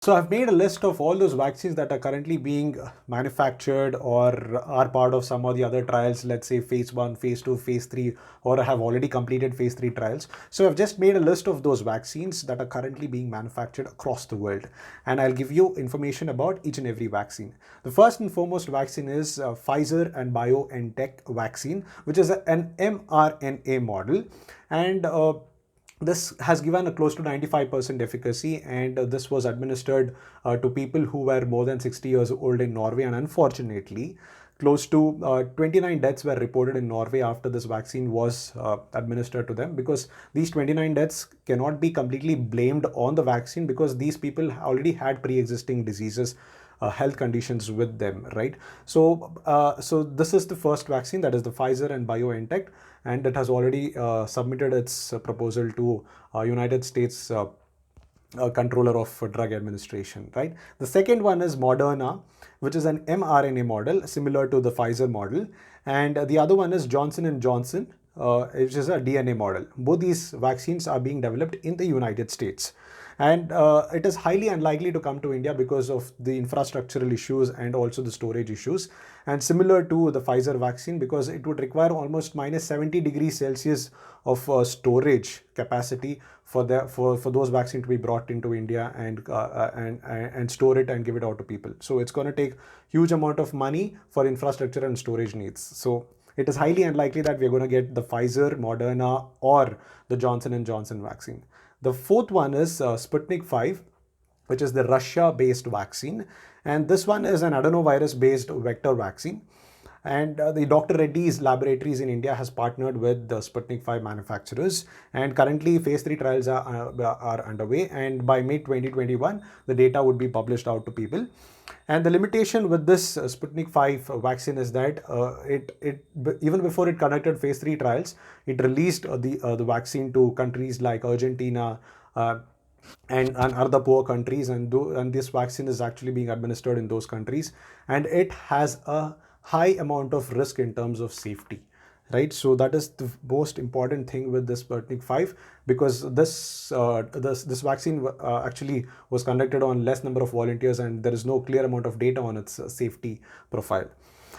So I've made a list of all those vaccines that are currently being manufactured or are part of some or the other trials, let's say phase 1, phase 2, phase 3, or have already completed phase 3 trials. So I've just made a list of those vaccines that are currently being manufactured across the world. And I'll give you information about each and every vaccine. The first and foremost vaccine is Pfizer and BioNTech vaccine, which is an mRNA model. And this has given a close to 95% efficacy, and this was administered to people who were more than 60 years old in Norway. And unfortunately, close to 29 deaths were reported in Norway after this vaccine was administered to them, because these 29 deaths cannot be completely blamed on the vaccine, because these people already had pre-existing diseases, health conditions with them, right? So this is the first vaccine, that is the Pfizer and BioNTech, and it has already submitted its proposal to United States controller of drug administration, right? The second one is Moderna, which is an mRNA model similar to the Pfizer model, and the other one is Johnson and Johnson, which is a DNA model. Both these vaccines are being developed in the United States, and it is highly unlikely to come to India because of the infrastructural issues and also the storage issues. And similar to the Pfizer vaccine, because it would require almost minus 70 degrees Celsius of storage capacity for those vaccines to be brought into India and store it and give it out to people. So it's going to take huge amount of money for infrastructure and storage needs. So it is highly unlikely that we're going to get the Pfizer, Moderna, or the Johnson and Johnson vaccine. The fourth one is Sputnik 5, which is the Russia-based vaccine. And this one is an adenovirus-based vector vaccine. And the Dr. Reddy's laboratories in India has partnered with the Sputnik 5 manufacturers. And currently, phase 3 trials are underway. And by May 2021, the data would be published out to people. And the limitation with this Sputnik 5 vaccine is that even before it conducted phase 3 trials, it released the vaccine to countries like Argentina, and other poor countries, and this vaccine is actually being administered in those countries, and it has a high amount of risk in terms of safety, right? So that is the most important thing with this Sputnik 5, because this vaccine actually was conducted on less number of volunteers, and there is no clear amount of data on its safety profile.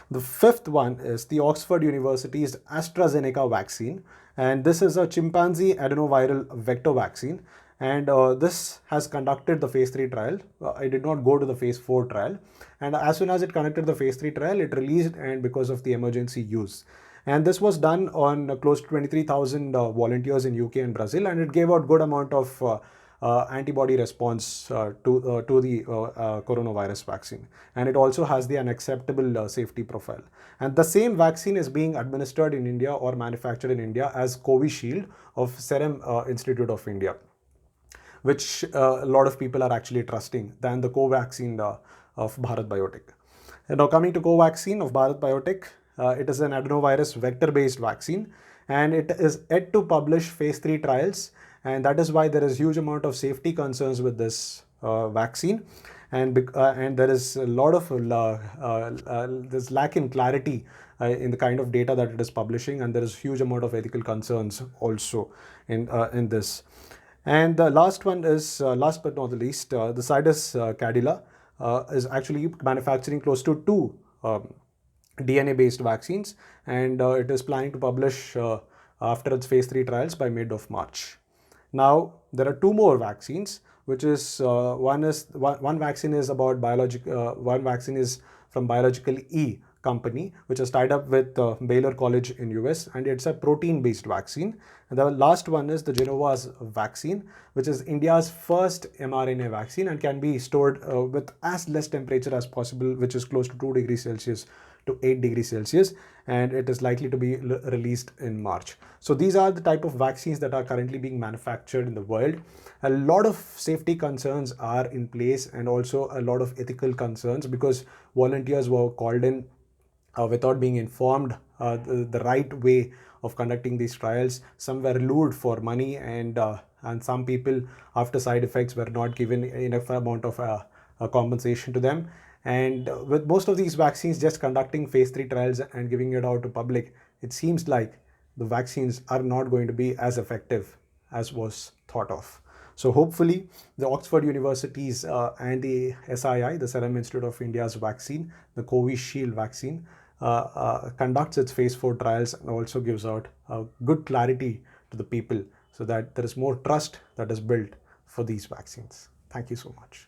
The fifth one is the Oxford University's AstraZeneca vaccine, and this is a chimpanzee adenoviral vector vaccine. And this has conducted the phase 3 trial. It did not go to the phase 4 trial. And as soon as it conducted the phase 3 trial, it released, and because of the emergency use. And this was done on close to 23,000 volunteers in UK and Brazil, and it gave out good amount of antibody response to the coronavirus vaccine. And it also has the unacceptable safety profile. And the same vaccine is being administered in India or manufactured in India as Covishield of Serum Institute of India, which a lot of people are actually trusting than the Covaxin of Bharat Biotech. And now coming to Covaxin of Bharat Biotech, it is an adenovirus vector-based vaccine, and it is yet to publish phase 3 trials, and that is why there is huge amount of safety concerns with this vaccine, and there is a lot of there's lack in clarity in the kind of data that it is publishing, and there is huge amount of ethical concerns also in this. And the last one is, last but not the least, the Zydus Cadila is actually manufacturing close to two DNA-based vaccines, and it is planning to publish after its phase 3 trials by mid of March. Now, there are two more vaccines, which is one vaccine is about one vaccine is from Biological E company, which is tied up with Baylor College in US, and it's a protein-based vaccine. And the last one is the Genova's vaccine, which is India's first mRNA vaccine and can be stored with as less temperature as possible, which is close to 2 degrees Celsius to 8 degrees Celsius, and it is likely to be released in March. So these are the type of vaccines that are currently being manufactured in the world. A lot of safety concerns are in place, and also a lot of ethical concerns, because volunteers were called in without being informed the right way of conducting these trials. Some were lured for money, and some people, after side effects, were not given enough amount of compensation to them. And with most of these vaccines just conducting phase 3 trials and giving it out to public, it seems like the vaccines are not going to be as effective as was thought of. So hopefully the Oxford University's and the SII, the Serum Institute of India's vaccine, the Covishield vaccine, conducts its phase 4 trials and also gives out good clarity to the people so that there is more trust that is built for these vaccines. Thank you so much.